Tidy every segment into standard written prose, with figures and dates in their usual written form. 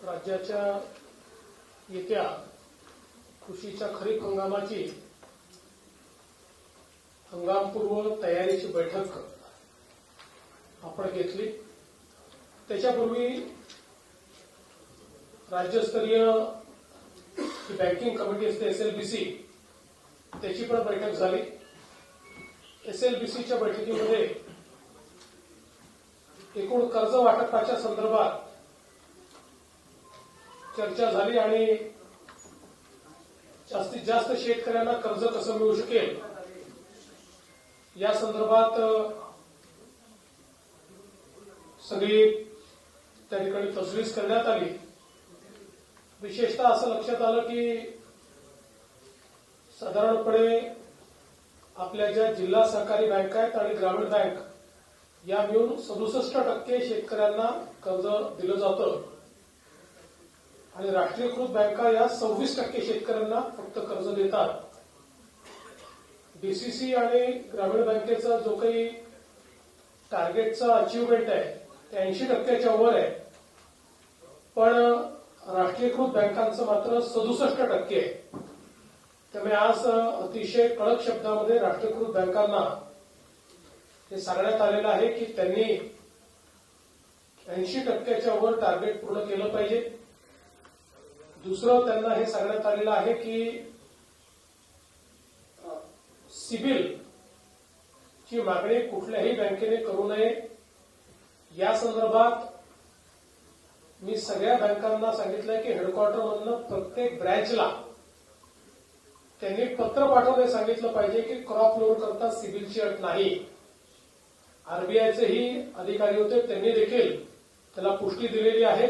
राज्याच्या येत्या कृषीच्या खरीप हंगामाची हंगामपूर्व तयारीची बैठक आपण घेतली। त्याच्यापूर्वी राज्यस्तरीय बँकिंग कमिटी असते एसएलबीसी, त्याची पण बैठक झाली। एसएलबीसीच्या बैठकीमध्ये एकूण कर्ज वाटपाच्या संदर्भात चर्चा झाली आणि जास्तीत जास्त शेतकऱ्यांना कर्ज कसं मिळू शकेल या संदर्भात सगळी त्या ठिकाणी तजवीज करण्यात आली। विशेषतः असं लक्षात आलं की साधारणपणे आपल्या ज्या जिल्हा सहकारी बँका आहेत आणि ग्रामीण बँक या मिळून 67% शेतकऱ्यांना कर्ज दिलं जातं आणि राष्ट्रीयकृत बँका या 26% शेतकऱ्यांना फक्त कर्ज देतात। डीसीसी आणि ग्रामीण बँकेचा जो काही टार्गेटचा अचिव्हमेंट आहे ते 80%च्या वर आहे, पण राष्ट्रीयकृत बँकांचं मात्र 67% आहे। त्यामुळे आज अतिशय कडक शब्दामध्ये राष्ट्रीयकृत बँकांना हे सांगण्यात आलेलं आहे की त्यांनी 80%च्या वर टार्गेट पूर्ण केलं पाहिजे। दुसरं त्यांना हे सांगण्यात आलेलं आहे की सिबिल ची मागणी कुठल्याही बँकेने करू नये। या संदर्भात मी सगळ्या बँकांना सांगितलंय की हेडक्वार्टरमधनं प्रत्येक ब्रँचला त्यांनी पत्र पाठवणे सांगितलं पाहिजे की क्रॉप लोन करता सिबिलची अट नाही। आरबीआयचेही अधिकारी होते, त्यांनी देखील त्याला पुष्टी दिलेली आहे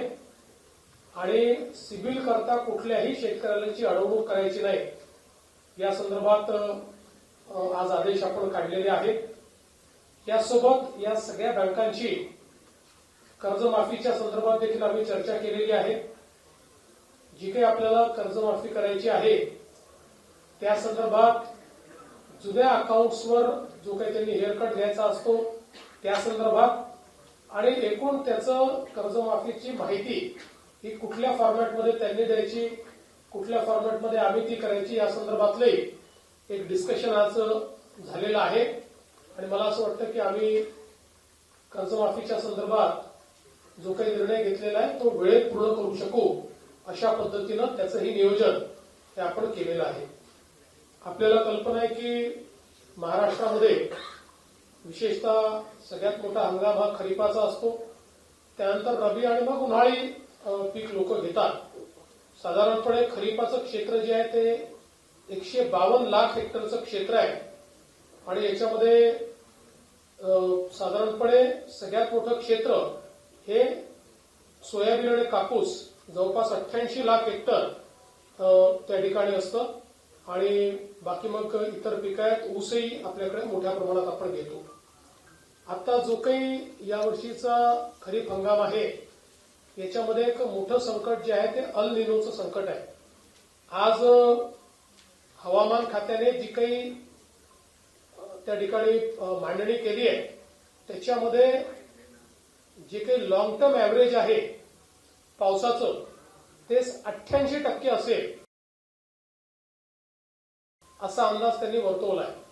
आणि सिबिल करता कुठल्याही शेतकऱ्याची अडवणूक करायची नाही या संदर्भात आज आदेश आपण काढलेले आहेत। यासोबत या सगळ्या बँकांची कर्जमाफीच्या संदर्भात देखील आम्ही चर्चा केलेली आहे। जी काही आपल्याला कर्जमाफी करायची आहे त्या संदर्भात जुन्या अकाउंट्सवर जो काही त्यांनी हेअरकट घ्यायचा असतो त्या संदर्भात आणि एकूण त्याचं कर्जमाफीची माहिती ही कुठल्या फॉर्मॅटमध्ये त्यांनी द्यायची, कुठल्या फॉर्मॅटमध्ये आम्ही ती करायची या संदर्भातले एक डिस्कशन आज झालेलं आहे आणि मला असं वाटतं की आम्ही कर्जमाफीच्या संदर्भात जो काही निर्णय घेतलेला आहे तो वेळेत पूर्ण करू शकू अशा पद्धतीनं त्याचंही नियोजन हे आपण केलेलं आहे। आपल्याला कल्पना आहे की महाराष्ट्रामध्ये विशेषतः सगळ्यात मोठा हंगाम हा खरीपाचा असतो, त्यानंतर रबी आणि मग उन्हाळी पीक लोक घेतात। साधारणपणे खरीपाचं क्षेत्र जे आहे ते 152 लाख हेक्टरचं क्षेत्र आहे आणि याच्यामध्ये साधारणपणे सगळ्यात मोठं क्षेत्र हे सोयाबीन आणि कापूस जवळपास 88 लाख हेक्टर त्या ठिकाणी असतं आणि बाकी मग इतर पिकं आहेत। ऊसही आपल्याकडे मोठ्या प्रमाणात आपण घेतो। आता जो काही यावर्षीचा खरीप हंगाम आहे याच्यामध्ये एक मोठं संकट जे आहे ते अल निनोचं संकट आहे। आज हवामान खात्याने जी काही त्या ठिकाणी मांडणी केली आहे त्याच्यामध्ये जे काही लॉंग टर्म ऍव्हरेज आहे पावसाचं ते 88% असेल असा अंदाज त्यांनी वर्तवला आहे।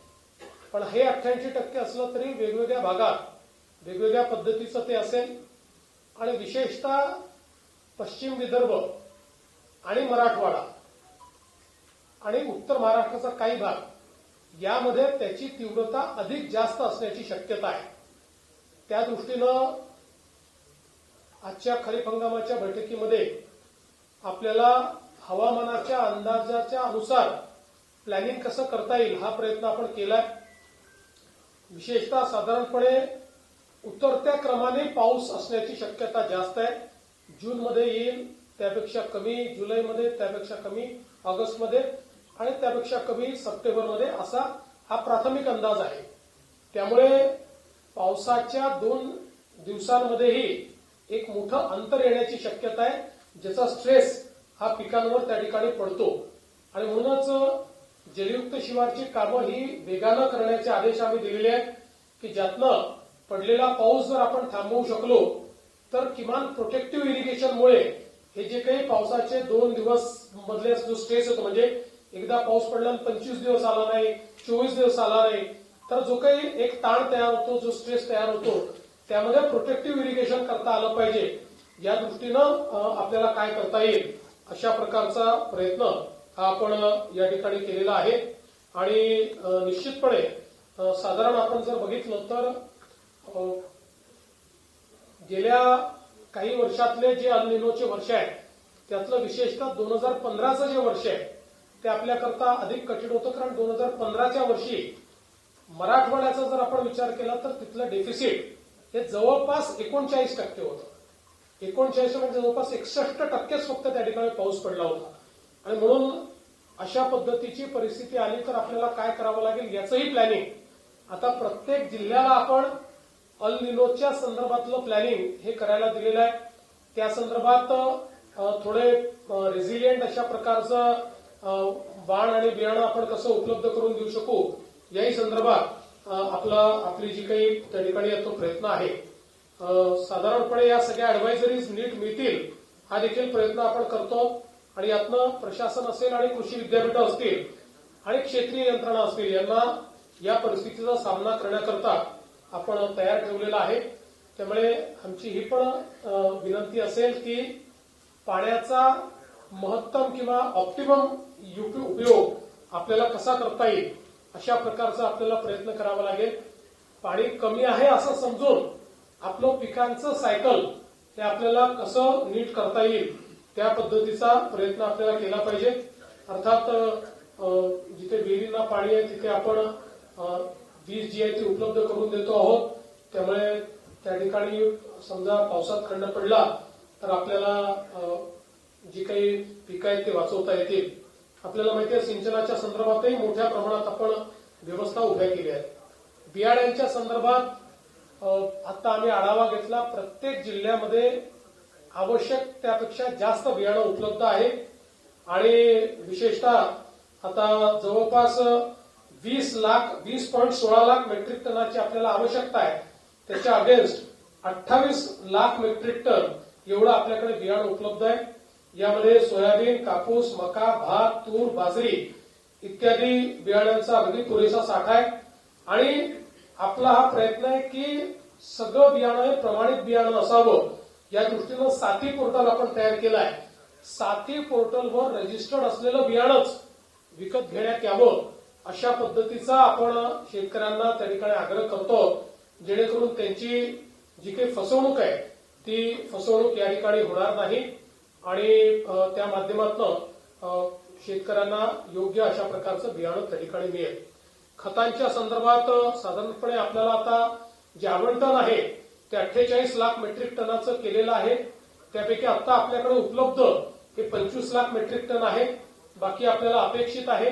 पण हे 88% असलं तरी वेगवेगळ्या भागात वेगवेगळ्या पद्धतीचं ते असेल आणि विशेषतः पश्चिम विदर्भ आणि मराठवाडा आणि उत्तर महाराष्ट्राचा काही भाग यामध्ये त्याची तीव्रता अधिक जास्त असण्याची शक्यता आहे। त्या दृष्टीनं आजच्या खरीप हंगामाच्या बैठकीमध्ये आपल्याला हवामानाच्या अंदाजाच्या अनुसार प्लॅनिंग कसं करता येईल हा प्रयत्न आपण केलाय। विशेषतः साधारणपणे उतरत्या क्रमाने पाऊस असण्याची शक्यता जास्त आहे। जूनमध्ये येईल त्यापेक्षा कमी, जुलैमध्ये त्यापेक्षा कमी, ऑगस्टमध्ये आणि त्यापेक्षा कमी सप्टेंबरमध्ये असा हा प्राथमिक अंदाज आहे। त्यामुळे पावसाच्या 2 दिवसांमध्येही एक मोठं अंतर येण्याची शक्यता आहे ज्याचा स्ट्रेस हा पिकांवर त्या ठिकाणी पडतो आणि म्हणूनच जलयुक्त शिवारची कामं ही वेगानं करण्याचे आदेश आम्ही दिलेले आहेत की ज्यातनं पडलेला पाऊस जर आपण थांबवू शकलो तर किमान प्रोटेक्टिव्ह इरिगेशनमुळे हे जे काही पावसाचे 2 दिवस मधले जो स्ट्रेस होतो, म्हणजे एकदा पाऊस पडला आणि 25 दिवस आला नाही, 24 दिवस आला नाही, तर जो काही एक ताण तयार होतो, जो स्ट्रेस तयार होतो, त्यामध्ये प्रोटेक्टिव्ह इरिगेशन करता आलं पाहिजे. या दृष्टीनं आपल्याला काय करता येईल अशा प्रकारचा प्रयत्न हा आपण या ठिकाणी केलेला आहे. आणि निश्चितपणे साधारण आपण जर बघितलं तर गेल्या काही वर्षातले जे अल निनोचे वर्ष आहेत त्यातलं विशेषतः 2015चं जे वर्ष आहे ते आपल्याकरता अधिक कठीण होतं. कारण 2015च्या वर्षी मराठवाड्याचा जर आपण विचार केला तर तिथलं डेफिसिट हे जवळपास 39% होतं. 39 म्हणजे जवळपास 61% फक्त त्या ठिकाणी पाऊस पडला होता. आणि म्हणून अशा पद्धतीची परिस्थिती आली तर आपल्याला काय करावं लागेल याचंही प्लॅनिंग आता प्रत्येक जिल्ह्याला आपण अल निनोच्या संदर्भातलं प्लॅनिंग हे करायला दिलेलं आहे. त्या संदर्भात थोडे रेझिलियंट अशा प्रकारचं बाण आणि बियाणं आपण कसं उपलब्ध करून देऊ शकू याही संदर्भात आपली जी काही त्या ठिकाणी तो प्रयत्न आहे. साधारणपणे या सगळ्या ऍडवायझरीज नीट मिळतील हा देखील प्रयत्न आपण करतो. आणि यातनं प्रशासन असेल आणि कृषी विद्यापीठं असतील आणि क्षेत्रीय यंत्रणा असतील यांना या परिस्थितीचा सामना करण्याकरता आपण तयार ठेवलेला आहे. त्यामुळे आमची ही पण विनंती असेल की पाण्याचा महत्तम किंवा ऑप्टिमम उपयोग आपल्याला कसा करता येईल अशा प्रकारचा आपल्याला प्रयत्न करावा लागेल. पाणी कमी आहे असं समजून आपलं पिकांचं सायकल हे आपल्याला कसं नीट करता येईल त्या पद्धतीचा प्रयत्न आपल्याला केला पाहिजे. अर्थात जिथे विहिरींना पाणी आहे तिथे आपण वीज जी आहे ती उपलब्ध करून देतो आहोत. त्यामुळे त्या ठिकाणी समजा पावसात खंड पडला तर आपल्याला जी काही पिकं आहेत ते वाचवता येतील. आपल्याला माहिती आहे सिंचनाच्या संदर्भातही मोठ्या प्रमाणात आपण व्यवस्था उभ्या केल्या आहेत. बियाण्यांच्या संदर्भात आता आम्ही आढावा घेतला. प्रत्येक जिल्ह्यामध्ये आवश्यक त्यापेक्षा जास्त बियाणं उपलब्ध आहे. आणि विशेषतः आता जवळपास 20.16 लाख मेट्रिक टनाची आपल्याला आवश्यकता आहे. त्याच्या अगेन्स्ट 28 लाख मेट्रिक टन एवढं आपल्याकडे बियाणं उपलब्ध आहे. यामध्ये सोयाबीन, कापूस, मका, भात, तूर, बाजरी इत्यादी बियाण्यांचा अगदी पुरेसा साठा आहे. आणि आपला हा प्रयत्न आहे की सगळं बियाणं हे प्रमाणित बियाणं असावं या दृष्टीनं साथी पोर्टल आपण तयार केलं आहे. साथी पोर्टलवर रजिस्टर्ड असलेलं बियाणंच विकत घेण्यात यावं अशा पद्धतीचा आपण शेतकऱ्यांना त्या ठिकाणी आग्रह करतो. जेणेकरून त्यांची जी काही फसवणूक आहे ती फसवणूक या ठिकाणी होणार नाही आणि त्या माध्यमातून शेतकऱ्यांना योग्य अशा प्रकारचं बियाणं त्या ठिकाणी मिळेल. खतांच्या संदर्भात साधारणपणे आपल्याला आता जे आवंटन आहे ते 48 लाख मेट्रिक टनाचं केलेलं आहे. त्यापैकी आता आपल्याकडे उपलब्ध हे 25 लाख मेट्रिक टन आहे. बाकी आपल्याला अपेक्षित आहे.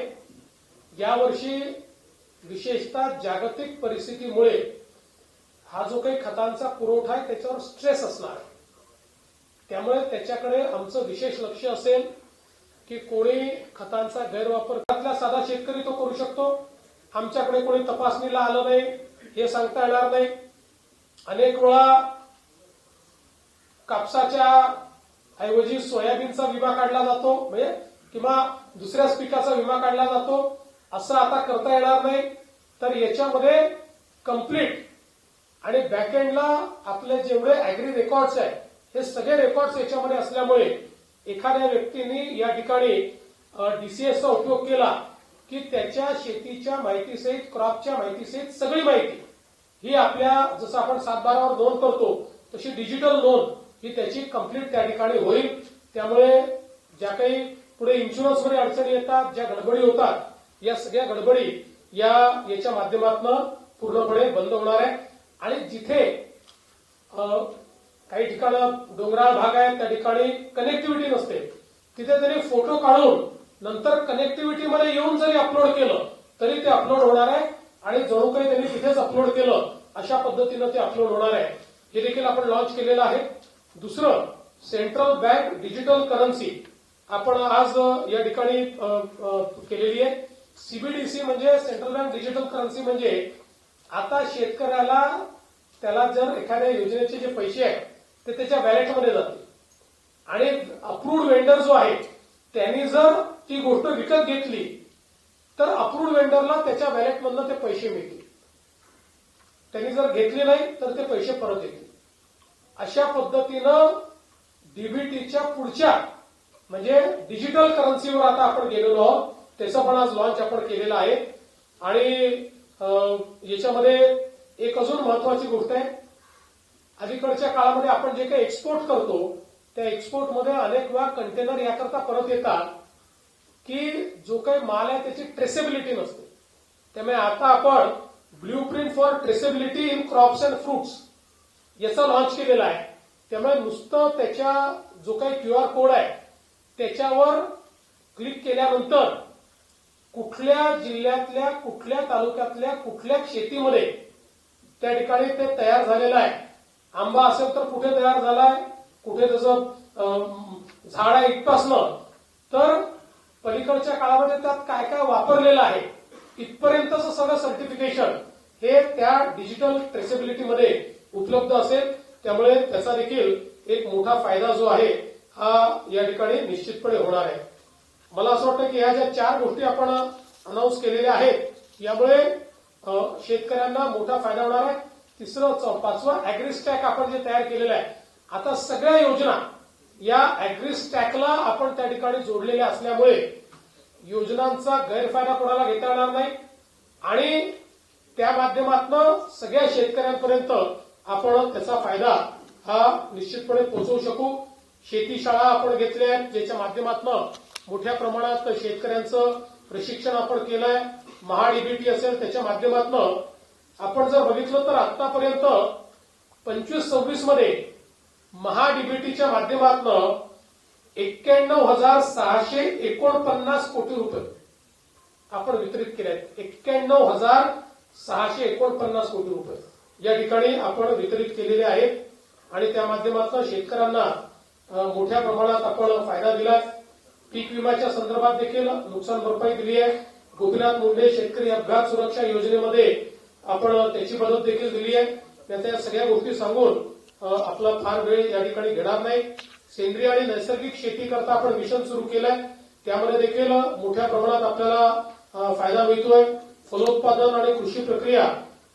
यावर्षी विशेषतः जागतिक परिस्थितीमुळे हा जो काही खतांचा पुरवठा आहे त्याच्यावर स्ट्रेस असणार आहे. त्यामुळे त्याच्याकडे आमचं विशेष लक्ष असेल की कोणी खतांचा गैरवापर करायला साधा शेतकरी तो करू शकतो. आमच्याकडे कोणी तपासणीला आलं नाही हे सांगता येणार नाही. अनेक वेळा कापसाच्या ऐवजी सोयाबीनचा विमा काढला जातो म्हणजे किंवा दुसऱ्याच पिकाचा विमा काढला जातो. असं आता करता येणार नाही. तर याच्यामध्ये कंप्लीट आणि बॅकएंडला आपले जेवढे अॅग्री रेकॉर्ड्स आहेत हे सगळे रेकॉर्ड्स याच्यामध्ये असल्यामुळे एखाद्या व्यक्तीने या ठिकाणी डीसीएसचा उपयोग केला की त्याच्या शेतीच्या माहितीसहित क्रॉपच्या माहितीसहित सगळी माहिती ही आपल्या जसं आपण 7/12 नोंद करतो तशी डिजिटल नोंद ही त्याची कंप्लीट त्या ठिकाणी होईल. त्यामुळे ज्या काही पुढे इन्शुरन्समध्ये अडचणी येतात, ज्या गडबडी होतात, या सगळ्या गडबडी याच्या माध्यमातून पूर्णपणे बंद होणार आहे. आणि जिथे काही ठिकाणं डोंगराळ भाग आहे त्या ठिकाणी कनेक्टिव्हिटी नसते तिथे त्यांनी फोटो काढून नंतर कनेक्टिव्हिटीमध्ये येऊन जरी अपलोड केलं तरी ते अपलोड होणार आहे. आणि जणू काही त्यांनी तिथेच अपलोड केलं अशा पद्धतीनं ते अपलोड होणार आहे. हे देखील आपण लॉन्च केलेलं आहे. दुसरं सेंट्रल बँक डिजिटल करन्सी आपण आज या ठिकाणी केलेली आहे. सीबीडीसी म्हणजे सेंट्रल बँक डिजिटल करन्सी म्हणजे आता शेतकऱ्याला त्याला जर एखाद्या योजनेचे जे पैसे आहेत ते त्याच्या वॅलेटमध्ये जातील आणि अप्रूव्ड वेंडर जो आहे त्यांनी जर ती गोष्ट विकत घेतली तर अप्रूव्ड वेंडरला त्याच्या वॅलेटमधनं ते पैसे मिळतील. त्यांनी जर घेतले नाही तर ते पैसे परत येतील. अशा पद्धतीनं डीबीटीच्या पुढच्या म्हणजे डिजिटल करन्सीवर आता आपण गेलेलो आहोत. त्याचं पण आज लॉन्च आपण केलेलं आहे. आणि याच्यामध्ये एक अजून महत्वाची गोष्ट आहे, अलीकडच्या काळामध्ये आपण जे काही एक्सपोर्ट करतो त्या एक्सपोर्टमध्ये अनेक वेळा कंटेनर याकरता परत येतात की जो काही माल आहे त्याची ट्रेसेबिलिटी नसते. त्यामुळे आता आपण blueprint for traceability in crops and fruits याचा लॉन्च केलेला आहे. त्यामुळे नुसतं त्याच्या जो काही QR कोड आहे त्याच्यावर क्लिक केल्यानंतर कुठल्या जिल्ह्यातल्या कुठल्या तालुक्यातल्या कुठल्या शेतीमध्ये त्या ठिकाणी ते तयार झालेलं आहे. आंबा असेल तर कुठे तयार झालाय, कुठे त्याचं झाड आहे इथपासनं तर पलीकडच्या काळामध्ये त्यात काय काय वापरलेलं आहे इथपर्यंतचं सगळं सर्टिफिकेशन हे त्या डिजिटल ट्रेसेबिलिटीमध्ये उपलब्ध असेल. त्यामुळे त्याचा देखील एक मोठा फायदा जो आहे हा या ठिकाणी निश्चितपणे होणार आहे. मला असं वाटतं की ह्या ज्या 4 गोष्टी आपण अनाऊन्स केलेल्या आहेत यामुळे शेतकऱ्यांना मोठा फायदा होणार आहे. तिसरं 5वं अॅग्रीस्टॅक आपण जे तयार केलेलं आहे, आता सगळ्या योजना या अॅग्रीस्टॅकला आपण त्या ठिकाणी जोडलेल्या असल्यामुळे योजनांचा गैरफायदा कोणाला घेता येणार नाही आणि त्या माध्यमातून सगळ्या शेतकऱ्यांपर्यंत आपण त्याचा फायदा हा निश्चितपणे पोहोचवू शकू. शेती शाळा आपण घेतल्या आहेत ज्याच्या माध्यमातून मोठ्या प्रमाणात शेतकऱ्यांचं प्रशिक्षण आपण केलंय. महाडीबीटी असेल त्याच्या माध्यमातून आपण जर बघितलं तर आतापर्यंत 25-26 मध्ये महाडीबीटीच्या माध्यमातून 91,649 कोटी रुपये आपण वितरित केले आहेत. 91,649 कोटी रुपये या ठिकाणी आपण वितरित केलेले आहेत आणि त्या माध्यमातून शेतकऱ्यांना मोठ्या प्रमाणात आपण फायदा दिलाय. पीक विम्याच्या संदर्भात देखील नुकसान भरपाई दिली आहे. गोपीनाथ मुंडे शेतकरी अपघात सुरक्षा योजनेमध्ये आपण त्याची मदत देखील दिली आहे. त्या सगळ्या गोष्टी सांगून आपला फार वेळ या ठिकाणी घेणार नाही. सेंद्रिय आणि नैसर्गिक शेती करता आपण मिशन सुरू केलंय, त्यामध्ये देखील मोठ्या प्रमाणात आपल्याला फायदा मिळतोय. फलोत्पादन आणि कृषी प्रक्रिया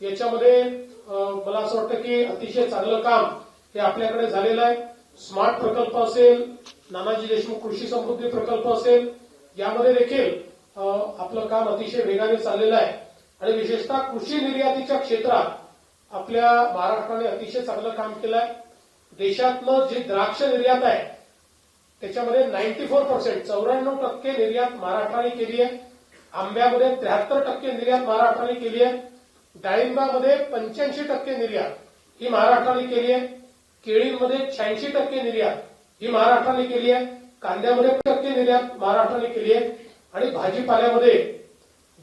याच्यामध्ये मला असं वाटतं की अतिशय चांगलं काम हे आपल्याकडे झालेलं आहे. स्मार्ट प्रकल्प असेल, नानाजी देशमुख कृषी समृद्धी प्रकल्प असेल, यामध्ये देखील आपलं काम अतिशय वेगाने चाललेलं आहे आणि विशेषतः कृषी निर्यातीच्या क्षेत्रात आपल्या महाराष्ट्राने अतिशय चांगलं काम केलंय. देशातलं जे द्राक्ष निर्यात आहे त्याच्यामध्ये 94% निर्यात महाराष्ट्राने केली आहे. आंब्यामध्ये 73% निर्यात महाराष्ट्राने केली आहे. डाळिंबामध्ये 85% निर्यात ही महाराष्ट्राने केली आहे. केळीमध्ये 86% निर्यात ही महाराष्ट्राने केली आहे. कांद्यामध्ये 10% निर्यात महाराष्ट्राने केली आहे आणि भाजीपाल्यामध्ये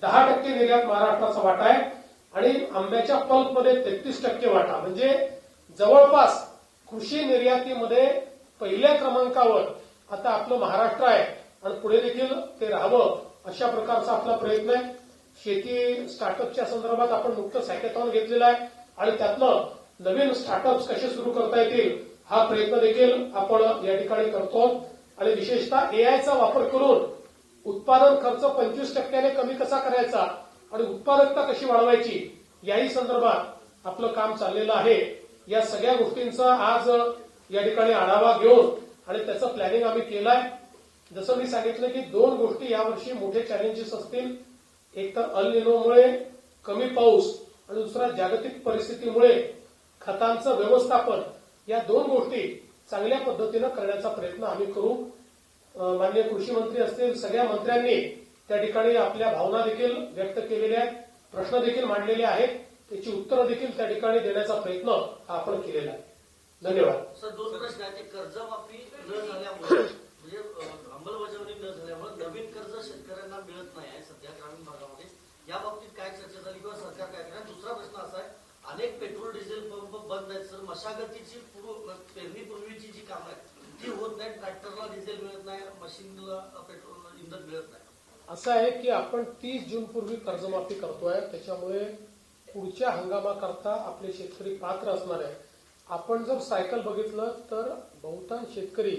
10% निर्यात महाराष्ट्राचा वाटा आहे आणि आंब्याच्या पल्पमध्ये 33% वाटा. म्हणजे जवळपास कृषी निर्यातीमध्ये पहिल्या क्रमांकावर आता आपलं महाराष्ट्र आहे आणि पुढे देखील ते राहावं अशा प्रकारचा आपला प्रयत्न आहे. शेती स्टार्टअपच्या संदर्भात आपण नुकतंच हॅकेथॉन घेतलेला आहे आणि त्यातनं नवीन स्टार्टअप्स कसे सुरू करता येतील हा प्रयत्न देखील आपण या ठिकाणी करतो आणि विशेषतः एआयचा वापर करून उत्पादन खर्च 25% कमी कसा करायचा आणि उत्पादकता कशी वाढवायची याही संदर्भात आपलं काम चाललेलं आहे. या सगळ्या गोष्टींचा आज या ठिकाणी आढावा घेऊन आणि त्याचं प्लॅनिंग आम्ही केलंय. जसं मी सांगितलं की 2 गोष्टी यावर्षी मोठे चॅलेंजेस असतील. एक तर अल निनोमुळे कमी पाऊस आणि दुसरा जागतिक परिस्थितीमुळे खतांचं व्यवस्थापन, या 2 गोष्टी चांगल्या पद्धतीनं करण्याचा प्रयत्न आम्ही करू. माननीय कृषी मंत्री असतील, सगळ्या मंत्र्यांनी त्या ठिकाणी आपल्या भावना देखील व्यक्त केलेल्या आहेत, प्रश्न देखील मांडलेले आहेत, त्याची उत्तरं देखील त्या ठिकाणी देण्याचा प्रयत्न आपण केलेला आहे. धन्यवाद. सर, 2 प्रश्न आहेत. कर्जमाफी न झाल्यामुळे म्हणजे अंमलबजावणी न झाल्यामुळे नवीन कर्ज शेतकऱ्यांना मिळत नाही आहे सध्या ग्रामीण भागामध्ये. या बाबतीत काय चर्चा झाली किंवा सरकार काय करणार? दुसरा प्रश्न असा आहे, अनेक पेट्रोल डिझेल पंप बंद आहेत सर. मशागतीची पेरणीपूर्वीची जी कामं आहेत ती होत नाही. ट्रॅक्टरला डिझेल मिळत नाही, मशीनला पेट्रोल इंधन मिळत नाही. असं आहे की आपण 30 जून पूर्वी कर्जमाफी करतोय, त्याच्यामुळे पुढच्या हंगामाकरता आपले शेतकरी पात्र असणार आहे. आपण जर सायकल बघितलं तर बहुतांश शेतकरी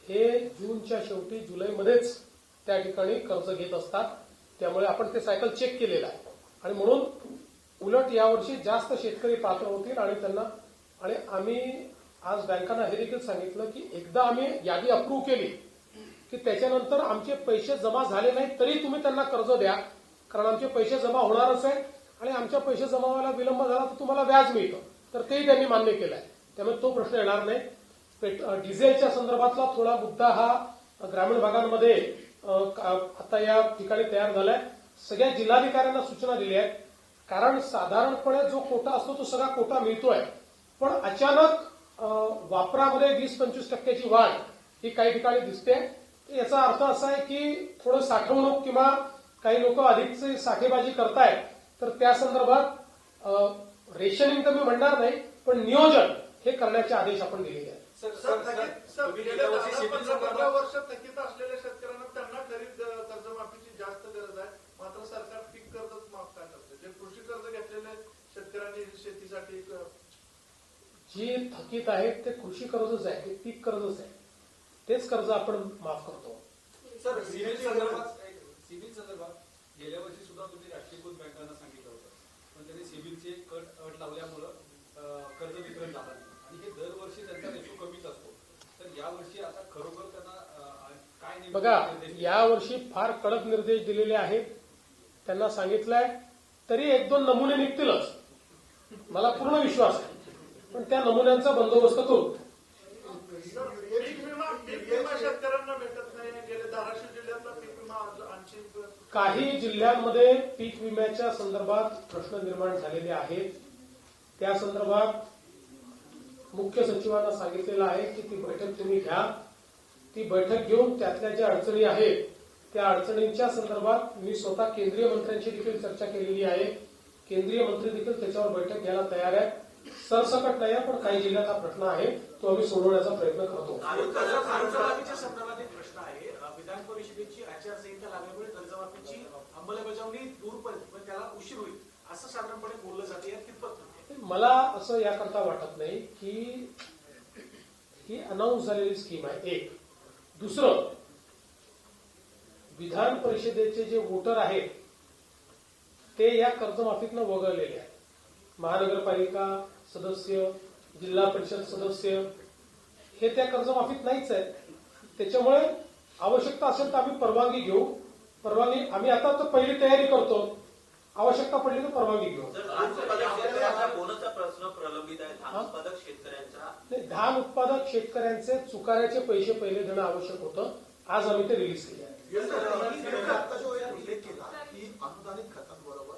हे जूनच्या शेवटी जुलैमध्येच त्या ठिकाणी कर्ज घेत असतात. त्यामुळे आपण ते सायकल चेक केलेलं आहे आणि म्हणून उलट यावर्षी जास्त शेतकरी पात्र होतील आणि त्यांना आणि आम्ही आज बँकांना हे देखील सांगितलं की एकदा आम्ही यादी अप्रूव्ह केली की त्याच्यानंतर आमचे पैसे जमा झाले नाही तरी तुम्ही त्यांना कर्ज द्या, कारण आमचे पैसे जमा होणारच आहे आणि आमच्या पैसे जमा व्हायला विलंब झाला तर तुम्हाला व्याज मिळतं. तर तेही त्यांनी मान्य केलं आहे. त्यामुळे तो प्रश्न येणार नाही. डिझेलच्या संदर्भातला थोडा मुद्दा हा ग्रामीण भागांमध्ये आता या ठिकाणी तयार झालाय. सगळ्या जिल्हाधिकाऱ्यांना सूचना दिल्या आहेत, कारण साधारणपणे जो कोटा असतो तो सगळा कोटा मिळतोय, पण अचानक वापरामध्ये 20-25% वाढ ही काही ठिकाणी दिसते. याचा अर्थ असा आहे की थोडं साठवणूक किंवा काही लोक अधिकची साठेबाजी करतायत, तर त्या संदर्भात रेशनिंग तर मी म्हणणार नाही, पण नियोजन हे करण्याचे आदेश आपण दिलेले आहेत. गेल्या 10-15 वर्ष थकीत असलेल्या शेतकऱ्यांना त्यांना खरीप कर्जमाफीची जास्त गरज आहे, मात्र सरकार पीक कर्जच माफ काय करते. जे कृषी कर्ज घेतलेले शेतकऱ्यांनी शेतीसाठी जी थकीत आहेत ते कृषी कर्जच आहे, ते पीक कर्जच आहे, तेच कर्ज आपण माफ करतो. सर, सिव्हिल संदर्भात गेल्या वर्षी सुद्धा तुम्ही राष्ट्रीयकृत बँकांना सांगितलं होतं, पण त्यांनी सिव्हिलची एक अट लावल्यामुळं कर्ज वितरण झालं नाही आणि हे दरवर्षी त्यांचा रेशो कमीच असतो. तर यावर्षी आता खरोखर त्यांना काय बघा, यावर्षी फार कडक निर्देश दिलेले आहेत. त्यांना सांगितलंय तरी 1-2 नमुने निघतीलच, मला पूर्ण विश्वास आहे, पण त्या नमुन्यांचा बंदोबस्त करू. पीक विमा शेतकऱ्यांना भेटत नाही. गेले 1200 जिल्ह्यातला पीक विमा आणखी काही जिल्ह्यांमध्ये पीक विम्याच्या संदर्भात प्रश्न निर्माण झालेले आहेत. त्या संदर्भात मुख्य सचिवांना सांगितलेलं आहे की ती बैठक तुम्ही घ्या. ती बैठक घेऊन त्यातल्या ज्या अडचणी आहेत त्या अडचणींच्या संदर्भात मी स्वतः केंद्रीय मंत्र्यांशी देखील चर्चा केलेली आहे. केंद्रीय मंत्री देखील त्याच्यावर बैठक घ्यायला तयार आहे. सरसकट नाही आहे, पण काही जिल्ह्यात हा प्रश्न आहे, तो आम्ही सोडवण्याचा प्रयत्न करतो. कर्जमाफीच्या संदर्भात एक प्रश्न आहे. विधान परिषदेची आचारसंहिता लागल्यामुळे कर्जमाफीची अंमलबजावणी दूर पडेल, पण त्याला उशीर होईल असं साधारणपणे बोललं जाते. या कितपत मला असं याकरता वाटत नाही की ही अनाऊन्स झालेली स्कीम आहे. एक दुसरं, विधान परिषदेचे जे वोटर आहेत ते या कर्जमाफीतनं वगळलेले आहेत. महानगरपालिका सदस्य, जिल्हा परिषद सदस्य हे त्या कर्जमाफीत नाहीच आहेत. त्याच्यामुळे आवश्यकता असेल तर आम्ही परवानगी घेऊ. परवानगी आम्ही आता तर पहिली तयारी करतो, आवश्यकता पडली तर परवानगी घेऊ. बोनसचा प्रश्न प्रलंबित आहे. धान उत्पादक शेतकऱ्यांचा धान उत्पादक शेतकऱ्यांचे चुकाऱ्याचे पैसे पहिले देणं आवश्यक होतं. आज आम्ही ते रिलीज केले आहे. आता जो या उल्लेख केला की अनुदानित खतांबरोबर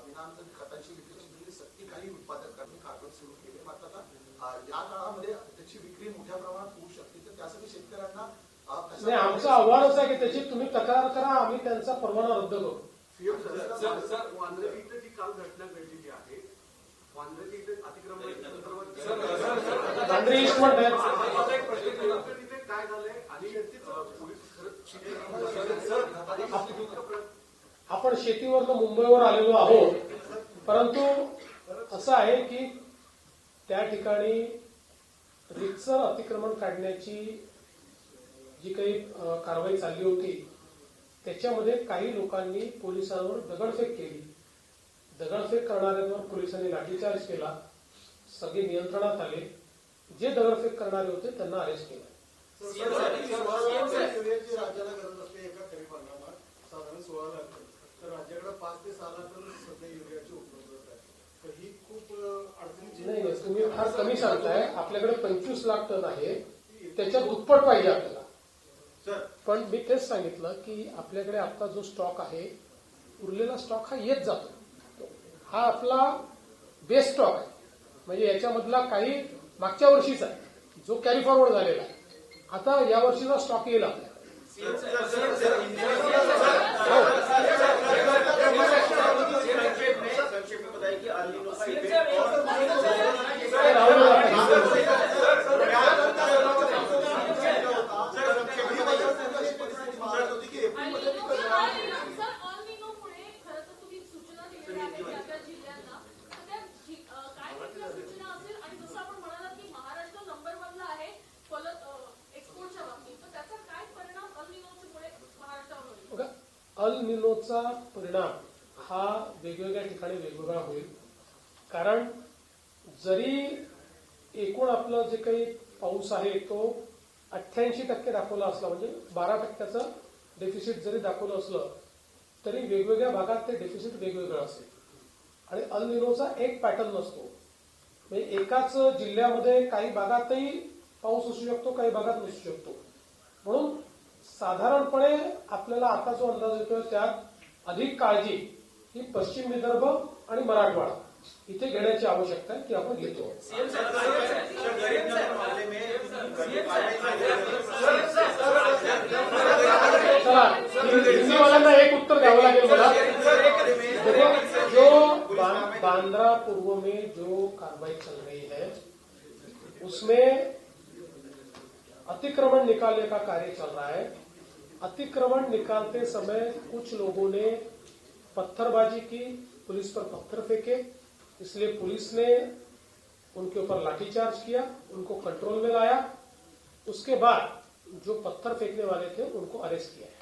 विनाअनुदानित खतांची विक्री सक्ती काही उत्पादकांनी कारभार सुरू केले, मात्र आता या काळामध्ये त्याची विक्री मोठ्या प्रमाणात होऊ शकते, तर त्यासाठी शेतकऱ्यांना नाही, आमचं आव्हानच आहे की त्याची तुम्ही तक्रार करा, आम्ही त्यांचा परवाना रद्द करू. वांद्रे इथे जी काल घटना घडलेली आहे, वांद्रे इथे अतिक्रमण वांद्रे ईस्ट म्हणतात तिथे काय झालंय आणि आपण शेतीवरनं मुंबईवर आलेलो आहोत, परंतु असं आहे की त्या ठिकाणी रितसर अतिक्रमण काढण्याची जी काही कारवाई चालली होती त्याच्यामध्ये काही लोकांनी पोलिसांवर दगडफेक केली. दगडफेक करणाऱ्यांवर पोलिसांनी लाठीचार्ज केला. सगळे नियंत्रणात आले. जे दगडफेक करणारे होते त्यांना अरेस्ट केलं. राज्याला गरज असते एका खरीप हंगामात साधारण 16 लाख, तर राज्याकडे 5 ते 6 लाख सध्या युरियाची उपलब्धता आहे. तर ही खूप अडचणीची नाही, तुम्ही फार कमी सांगताय. आपल्याकडे 25 लाख टन आहे, त्याच्यात दुप्पट पाहिजे आपल्याला. पण मी तेच सांगितलं की आपल्याकडे आता जो स्टॉक आहे, उरलेला स्टॉक हा येत जातो. हा आपला बेस्ट स्टॉक आहे, म्हणजे याच्यामधला काही मागच्या वर्षीचा आहे जो कॅरी फॉरवर्ड झालेला आहे. आता या वर्षीचा स्टॉक येईल आपल्याला. अल निनोचा परिणाम हा वेगवेगळ्या ठिकाणी वेगवेगळा होईल. कारण जरी एकूण आपलं जे काही पाऊस आहे तो 88% दाखवला असला, म्हणजे 12% डेफिसिट जरी दाखवलं असलं तरी वेगवेगळ्या भागात ते डेफिसिट वेगवेगळं असेल. आणि अल निनोचा एक पॅटर्न नसतो. म्हणजे एकाच जिल्ह्यामध्ये काही भागातही पाऊस असू शकतो, काही भागात नसू शकतो. म्हणून साधारणपणे आपल्याला आता जो अंदाज येतोय त्यात अधिक काळजी ही पश्चिम विदर्भ आणि मराठवाडा इथे घेण्याची आवश्यकता आहे, ती आपण घेतो. चला, हिंदीवाल्यांना एक उत्तर द्यावं लागेल मला. देखो, जो बांद्रा पूर्व में जो कार्रवाई चल रही है उसमें अतिक्रमण निकालने का कार्य चल रहा है. अतिक्रमण निकालते समय कुछ लोगों ने पत्थरबाजी की, पुलिस पर पत्थर फेंके, इसलिए पुलिस ने उनके ऊपर लाठीचार्ज किया, उनको कंट्रोल में लाया. उसके बाद जो पत्थर फेंकने वाले थे उनको अरेस्ट किया है.